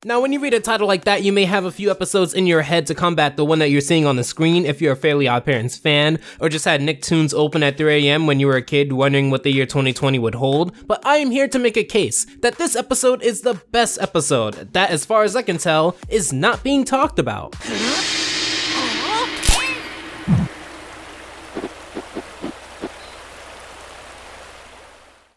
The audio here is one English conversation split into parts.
Now, when you read a title like that, you may have a few episodes in your head to combat the one that you're seeing on the screen if you're a Fairly OddParents fan, or just had Nicktoons open at 3 a.m. when you were a kid wondering what the year 2020 would hold, but I am here to make a case that this episode is the best episode that, as far as I can tell, is not being talked about.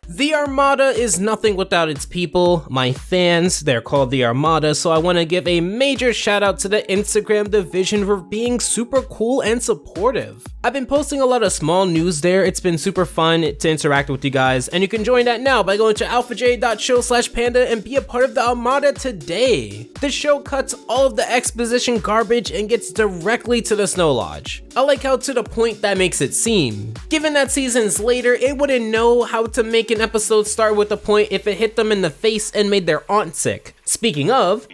The Armada is nothing without its people, my fans. They're called the Armada, so I want to give a major shout out to the Instagram division for being super cool and supportive. I've been posting a lot of small news there. It's been super fun to interact with you guys, and you can join that now by going to alphaj.show/panda and be a part of the Armada today. The show cuts all of the exposition garbage and gets directly to the Snow Lodge. I like how to the point that makes it seem. Given that seasons later, it wouldn't know how to make an episode start with a point if it hit them in the face and made their aunt sick. Speaking of,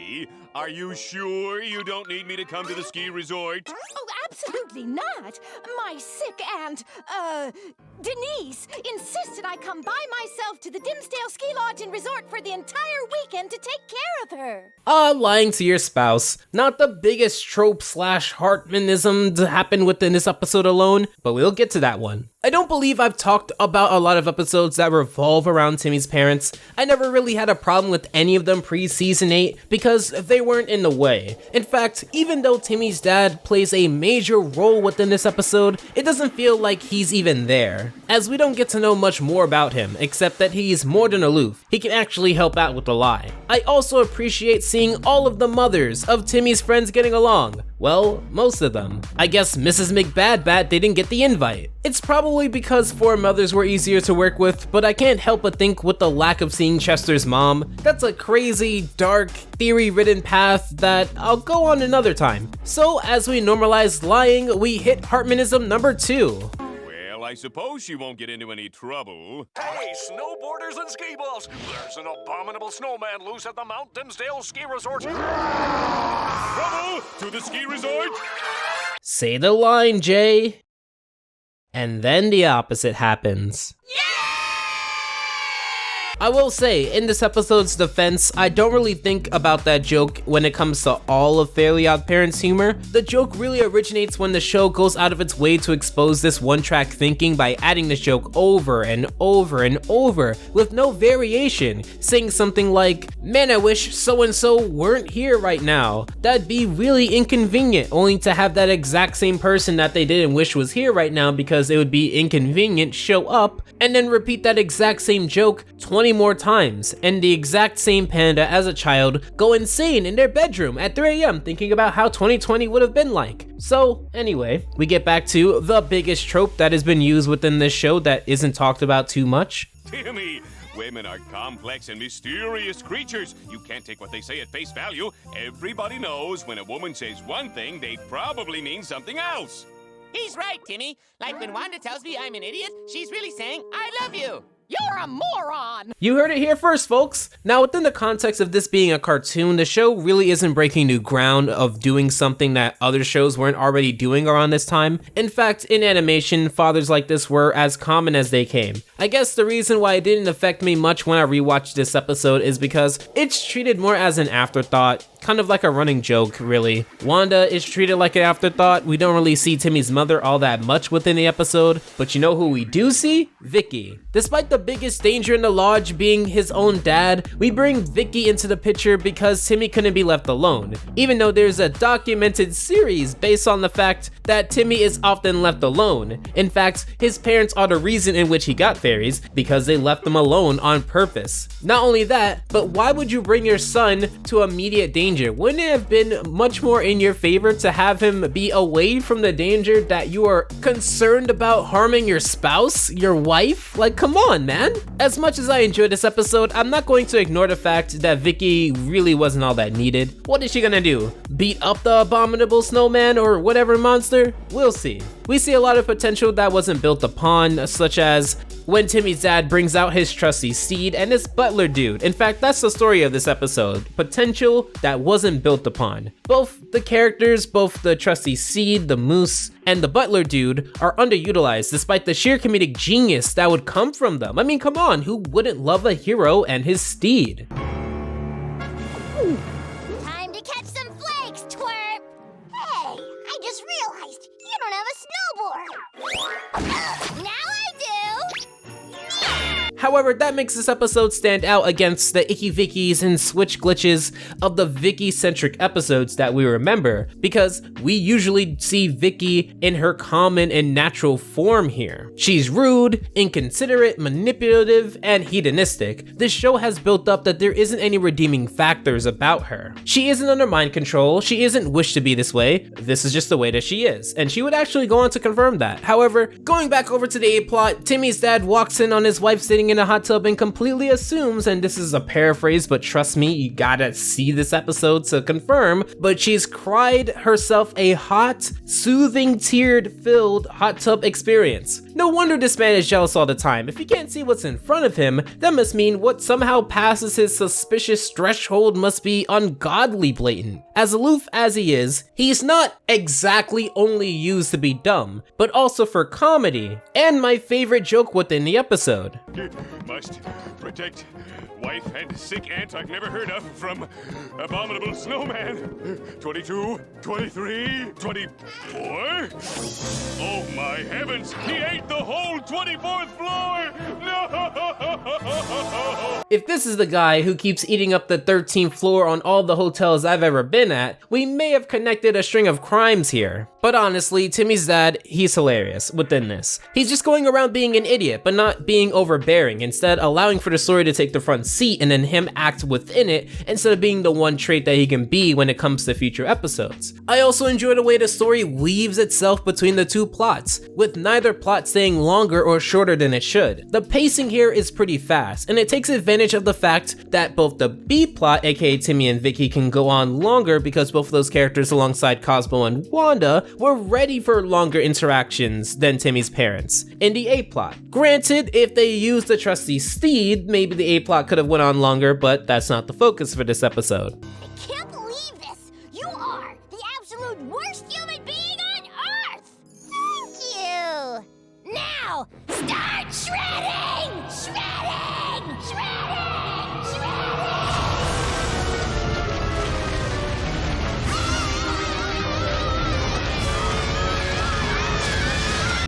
are you sure you don't need me to come to the ski resort? Oh, absolutely not. My sick aunt, Denise, insisted I come by myself to the Dimsdale Ski Lodge and Resort for the entire weekend to take care of her. Lying to your spouse. Not the biggest trope/Hartmanism to happen within this episode alone, but we'll get to that one. I don't believe I've talked about a lot of episodes that revolve around Timmy's parents. I never really had a problem with any of them pre-season 8 because they weren't in the way. In fact, even though Timmy's dad plays a major role within this episode, it doesn't feel like he's even there, as we don't get to know much more about him, except that he's more than aloof. He can actually help out with the lie. I also appreciate seeing all of the mothers of Timmy's friends getting along. Well, most of them. I guess Mrs. McBadbat didn't get the invite. It's probably because 4 mothers were easier to work with, but I can't help but think with the lack of seeing Chester's mom, that's a crazy, dark, theory-ridden path that I'll go on another time. So as we normalize lying, we hit Hartmanism number 2. Well, I suppose she won't get into any trouble. Hey, snowboarders and ski balls! There's an abominable snowman loose at the Mount Dimsdale Ski Resort. Trouble to the ski resort! Say the line, Jay. And then the opposite happens. I will say, in this episode's defense, I don't really think about that joke when it comes to all of Fairly OddParents humor. The joke really originates when the show goes out of its way to expose this one-track thinking by adding this joke over and over and over with no variation, saying something like, "Man, I wish so-and-so weren't here right now. That'd be really inconvenient," only to have that exact same person that they didn't wish was here right now because it would be inconvenient show up, and then repeat that exact same joke 20 more times, and the exact same panda as a child go insane in their bedroom at 3 a.m. thinking about how 2020 would have been like. So anyway, we get back to the biggest trope that has been used within this show that isn't talked about too much. Timmy, women are complex and mysterious creatures. You can't take what they say at face value. Everybody knows when a woman says one thing, they probably mean something else. He's right, Timmy. Like when Wanda tells me I'm an idiot, she's really saying, I love you. You're a moron! You heard it here first, folks. Now, within the context of this being a cartoon, the show really isn't breaking new ground of doing something that other shows weren't already doing around this time. In fact, in animation, fathers like this were as common as they came. I guess the reason why it didn't affect me much when I rewatched this episode is because it's treated more as an afterthought, kind of like a running joke, really. Wanda is treated like an afterthought. We don't really see Timmy's mother all that much within the episode, but you know who we do see? Vicky. Despite the biggest danger in the lodge being his own dad, we bring Vicky into the picture because Timmy couldn't be left alone, even though there's a documented series based on the fact that Timmy is often left alone. In fact, his parents are the reason in which he got fairies, because they left him alone on purpose. Not only that, but why would you bring your son to immediate danger? Wouldn't it have been much more in your favor to have him be away from the danger that you are concerned about harming your spouse, your wife? Like, come on, man. As much as I enjoyed this episode, I'm not going to ignore the fact that Vicky really wasn't all that needed. What is she gonna do? Beat up the abominable snowman or whatever monster? We'll see. We see a lot of potential that wasn't built upon, such as when Timmy's dad brings out his trusty Seed and this butler dude. In fact, that's the story of this episode. Potential that wasn't built upon. Both the characters, both the trusty Seed, the moose, and the butler dude are underutilized despite the sheer comedic genius that would come from them. I mean, come on, who wouldn't love a hero and his steed? have a snowboard. Now I do. However, that makes this episode stand out against the Icky Vickies and switch glitches of the Vicky-centric episodes that we remember, because we usually see Vicky in her common and natural form here. She's rude, inconsiderate, manipulative, and hedonistic. This show has built up that there isn't any redeeming factors about her. She isn't under mind control, she isn't wished to be this way, this is just the way that she is, and she would actually go on to confirm that. However, going back over to the A-plot, Timmy's dad walks in on his wife sitting in a hot tub and completely assumes, and this is a paraphrase, but trust me, you gotta see this episode to confirm, but she's cried herself a hot, soothing, tear-filled hot tub experience. No wonder this man is jealous all the time. If he can't see what's in front of him, that must mean what somehow passes his suspicious threshold must be ungodly blatant. As aloof as he is, he's not exactly only used to be dumb, but also for comedy, and my favorite joke within the episode. Must protect wife and sick aunt I've never heard of from abominable snowman. 22, 23, 24. Oh my heavens, he ate the whole 24th floor! No! If this is the guy who keeps eating up the 13th floor on all the hotels I've ever been at, we may have connected a string of crimes here. But honestly, Timmy's dad, he's hilarious within this. He's just going around being an idiot, but not being overbearing, instead allowing for the story to take the front seat and then him act within it instead of being the one trait that he can be when it comes to future episodes. I also enjoy the way the story weaves itself between the two plots, with neither plot staying longer or shorter than it should. The pacing here is pretty fast, and it takes advantage of the fact that both the B plot, aka Timmy and Vicky, can go on longer because both of those characters alongside Cosmo and Wanda were ready for longer interactions than Timmy's parents in the A plot. Granted, if they used the trusty Steed, maybe the A plot could have went on longer, but that's not the focus for this episode. I can't believe this. You are the absolute worst human being on Earth. Thank you. Now, start shredding! Shredding! Shredding! Shredding!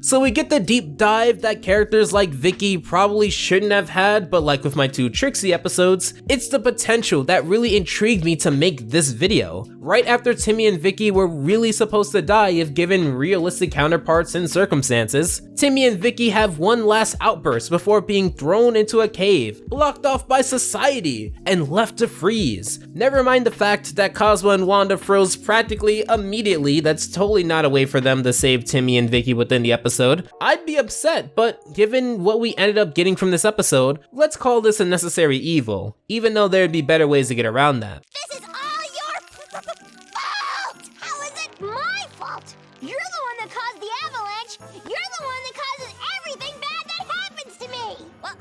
So we get the deep dive that characters like Vicky probably shouldn't have had, but like with my two Trixie episodes, it's the potential that really intrigued me to make this video. Right after Timmy and Vicky were really supposed to die if given realistic counterparts and circumstances, Timmy and Vicky have one last outburst before being thrown into a cave, blocked off by society, and left to freeze. Never mind the fact that Cosmo and Wanda froze practically immediately. That's totally not a way for them to save Timmy and Vicky within the episode. I'd be upset, but given what we ended up getting from this episode, let's call this a necessary evil, even though there'd be better ways to get around that. This is all your fault! How is it my fault? You're the one that caused the avalanche. You're the one that causes everything bad that happens to me. Well,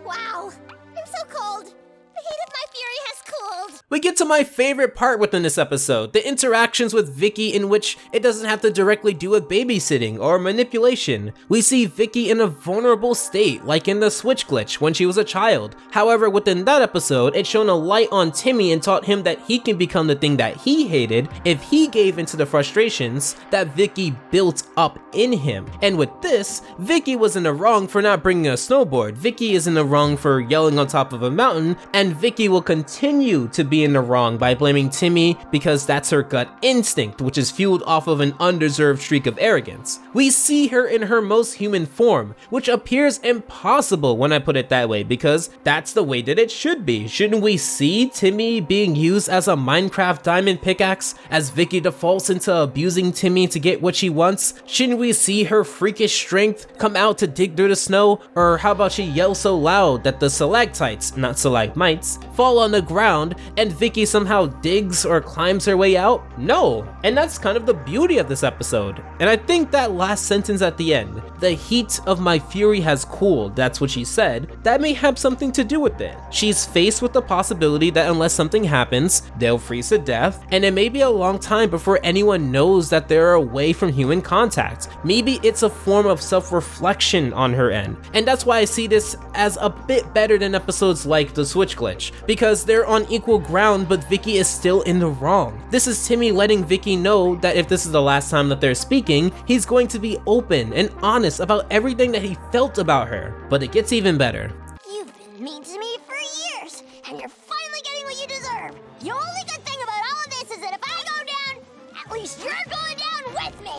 wow, I'm so cold. The heat of my fury has cooled. We get to my favorite part within this episode, the interactions with Vicky, in which it doesn't have to directly do with babysitting or manipulation. We see Vicky in a vulnerable state, like in the switch glitch when she was a child. However, within that episode, it shone a light on Timmy and taught him that he can become the thing that he hated if he gave into the frustrations that Vicky built up in him. And with this, Vicky was in the wrong for not bringing a snowboard. Vicky is in the wrong for yelling on top of a mountain, and Vicky will continue to be in the wrong by blaming Timmy because that's her gut instinct, which is fueled off of an undeserved streak of arrogance. We see her in her most human form, which appears impossible when I put it that way, because that's the way that it should be. Shouldn't we see Timmy being used as a Minecraft diamond pickaxe as Vicky defaults into abusing Timmy to get what she wants? Shouldn't we see her freakish strength come out to dig through the snow? Or how about she yells so loud that the stalactites, not stalagmites, fall on the ground and Vicky somehow digs or climbs her way out? No. And that's kind of the beauty of this episode. And I think that last sentence at the end, the heat of my fury has cooled, that's what she said, that may have something to do with it. She's faced with the possibility that unless something happens, they'll freeze to death, and it may be a long time before anyone knows that they're away from human contact. Maybe it's a form of self-reflection on her end. And that's why I see this as a bit better than episodes like the switch glitch, because they're on equal ground around, but Vicky is still in the wrong. This is Timmy letting Vicky know that if this is the last time that they're speaking, he's going to be open and honest about everything that he felt about her. But it gets even better. You've been mean to me for years, and you're finally getting what you deserve. The only good thing about all of this is that if I go down, at least you're going down with me.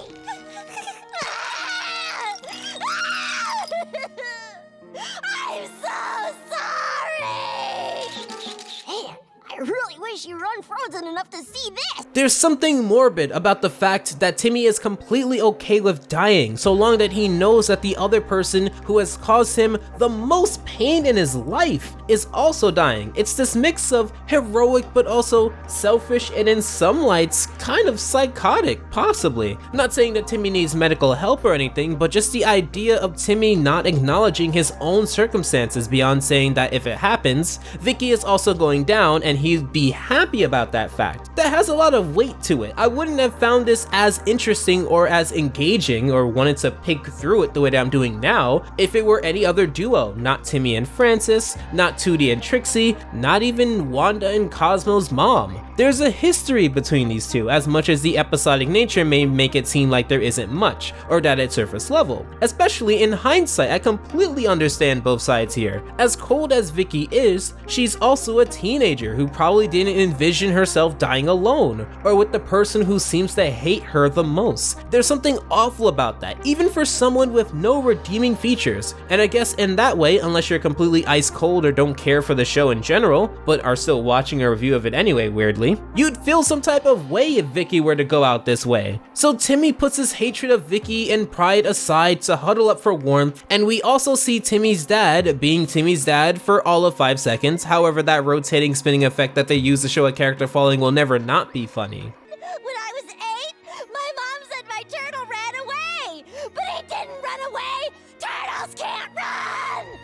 I'm so sorry! Man, I really wish you were unfrozen enough to see this! There's something morbid about the fact that Timmy is completely okay with dying so long that he knows that the other person who has caused him the most pain in his life is also dying. It's this mix of heroic but also selfish and in some lights kind of psychotic, possibly. I'm not saying that Timmy needs medical help or anything, but just the idea of Timmy not acknowledging his own circumstances beyond saying that if it happens, Vicky is also going down and he'd be happy about that fact. That has a lot of weight to it. I wouldn't have found this as interesting or as engaging or wanted to pick through it the way that I'm doing now if it were any other duo, not Timmy and Francis, not Tootie and Trixie, not even Wanda and Cosmo's mom. There's a history between these two, as much as the episodic nature may make it seem like there isn't much, or that it's surface level. Especially in hindsight, I completely understand both sides here. As cold as Vicky is, she's also a teenager who probably didn't envision herself dying alone, or with the person who seems to hate her the most. There's something awful about that, even for someone with no redeeming features. And I guess in that way, unless you're completely ice cold or don't care for the show in general, but are still watching a review of it anyway, weirdly, you'd feel some type of way if Vicky were to go out this way. So Timmy puts his hatred of Vicky and pride aside to huddle up for warmth, and we also see Timmy's dad being Timmy's dad for all of 5 seconds. However, that rotating spinning effect that they use to show a character falling will never not be funny. When I was 8, my mom said my turtle ran away, but it didn't run away. Turtles can't run!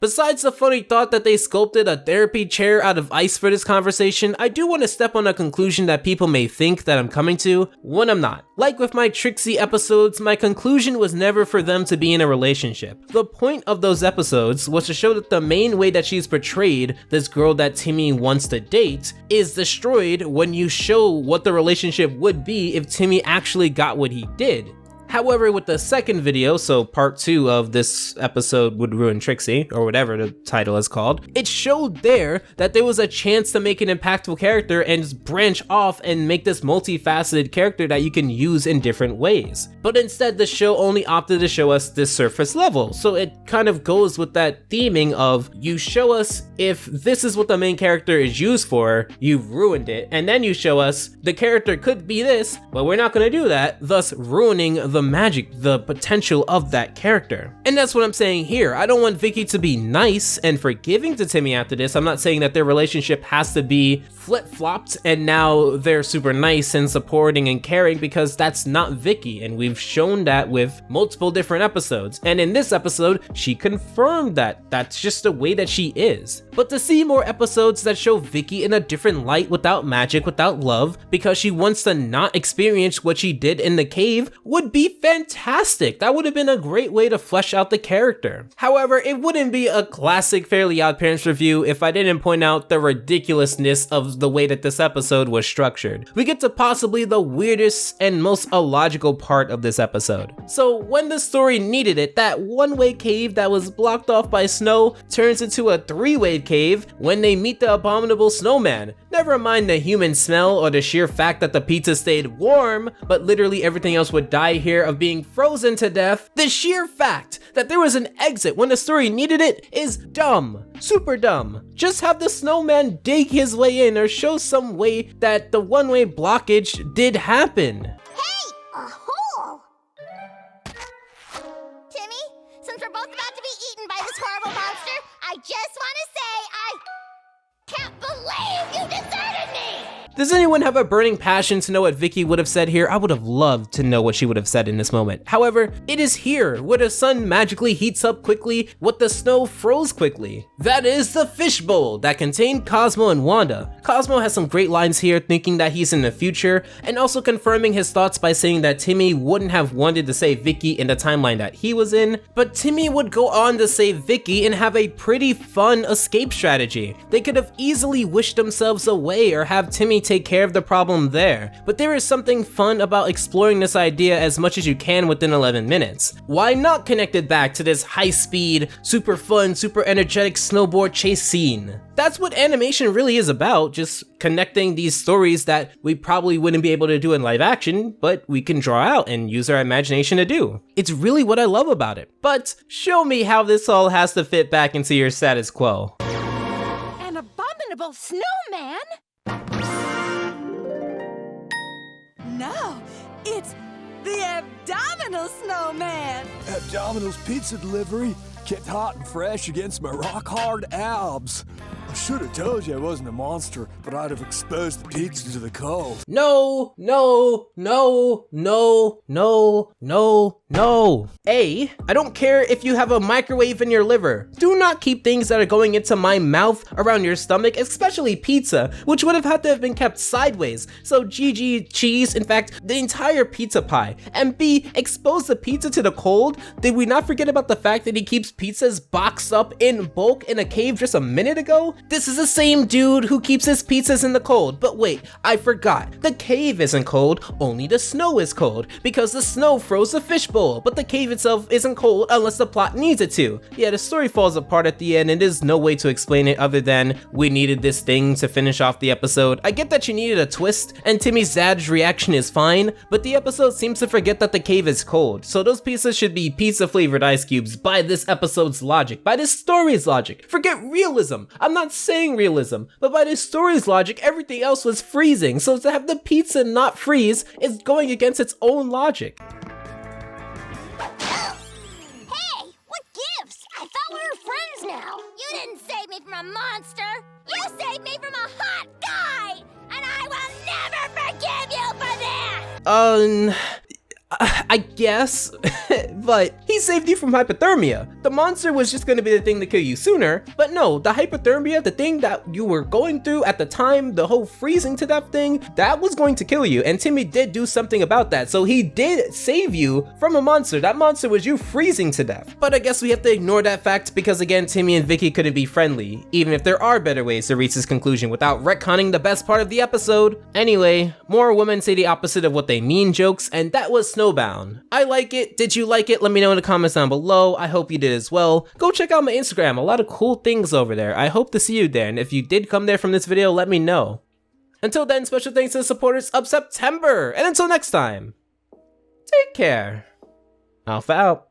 Besides the funny thought that they sculpted a therapy chair out of ice for this conversation, I do want to step on a conclusion that people may think that I'm coming to, when I'm not. Like with my Trixie episodes, my conclusion was never for them to be in a relationship. The point of those episodes was to show that the main way that she's portrayed, this girl that Timmy wants to date, is destroyed when you show what the relationship would be if Timmy actually got what he did. However, with the second video, so part 2 of this episode would ruin Trixie, or whatever the title is called, it showed there that there was a chance to make an impactful character and just branch off and make this multifaceted character that you can use in different ways. But instead, the show only opted to show us this surface level, so it kind of goes with that theming of, you show us if this is what the main character is used for, you've ruined it, and then you show us the character could be this, but we're not going to do that, thus ruining the magic, the potential of that character. And that's what I'm saying here. I don't want Vicky to be nice and forgiving to Timmy after this. I'm not saying that their relationship has to be flip-flopped and now they're super nice and supporting and caring, because that's not Vicky, and we've shown that with multiple different episodes. And in this episode, she confirmed that that's just the way that she is. But to see more episodes that show Vicky in a different light, without magic, without love, because she wants to not experience what she did in the cave, would be fantastic. That would have been a great way to flesh out the character. However, it wouldn't be a classic Fairly OddParents review if I didn't point out the ridiculousness of the way that this episode was structured. We get to possibly the weirdest and most illogical part of this episode. So when the story needed it, that one-way cave that was blocked off by snow turns into a three-way cave when they meet the abominable snowman. Never mind the human smell or the sheer fact that the pizza stayed warm, but literally everything else would die here of being frozen to death. The sheer fact that there was an exit when the story needed it is dumb. Super dumb. Just have the snowman dig his way in or show some way that the one-way blockage did happen. Hey, a hole! Timmy, since we're both about to be eaten by this horrible monster, I just want to say I can't believe you deserted me! Does anyone have a burning passion to know what Vicky would have said here? I would have loved to know what she would have said in this moment. However, it is here, where the sun magically heats up quickly, what the snow froze quickly. That is the fishbowl that contained Cosmo and Wanda. Cosmo has some great lines here, thinking that he's in the future, and also confirming his thoughts by saying that Timmy wouldn't have wanted to save Vicky in the timeline that he was in, but Timmy would go on to save Vicky and have a pretty fun escape strategy. They could have easily wished themselves away or have Timmy take care of the problem there, but there is something fun about exploring this idea as much as you can within 11 minutes. Why not connect it back to this high-speed, super fun, super energetic snowboard chase scene? That's what animation really is about, just connecting these stories that we probably wouldn't be able to do in live action, but we can draw out and use our imagination to do. It's really what I love about it. But show me how this all has to fit back into your status quo. An abominable snowman? No, it's the abdominal snowman. Abdominal's pizza delivery, kept hot and fresh against my rock-hard abs. I should have told you I wasn't a monster, but I'd have exposed the pizza to the cold. No, no, no, no, no, no, no. A, I don't care if you have a microwave in your liver. Do not keep things that are going into my mouth around your stomach, especially pizza, which would have had to have been kept sideways. So GG cheese, in fact, the entire pizza pie. And B, expose the pizza to the cold. Did we not forget about the fact that he keeps pizzas boxed up in bulk in a cave just a minute ago? This is the same dude who keeps his pizzas in the cold. But wait, I forgot. The cave isn't cold, only the snow is cold, because the snow froze the fishbowl, but the cave itself isn't cold unless the plot needs it to. Yeah, the story falls apart at the end and there's no way to explain it other than we needed this thing to finish off the episode. I get that you needed a twist, and Timmy's dad's reaction is fine, but the episode seems to forget that the cave is cold, so those pizzas should be pizza flavored ice cubes by this episode's logic, by this story's logic. Forget realism. I'm not saying realism, but by this story's logic, everything else was freezing, so to have the pizza not freeze is going against its own logic. Hey, what gives? I thought we were friends now. You didn't save me from a monster. You saved me from a hot guy, and I will never forgive you for that. I guess, but he saved you from hypothermia. The monster was just gonna be the thing to kill you sooner, but no, the hypothermia, the thing that you were going through at the time, the whole freezing to death thing, that was going to kill you, and Timmy did do something about that, so he did save you from a monster. That monster was you freezing to death. But I guess we have to ignore that fact because again, Timmy and Vicky couldn't be friendly, even if there are better ways to reach this conclusion without retconning the best part of the episode. Anyway, more women say the opposite of what they mean jokes, and that was Snowbound. I like it. Did you like it? Let me know in the comments down below. I hope you did as well. Go check out my Instagram. A lot of cool things over there. I hope to see you there. And if you did come there from this video, let me know. Until then, special thanks to the supporters of September. And until next time, take care. Alpha out.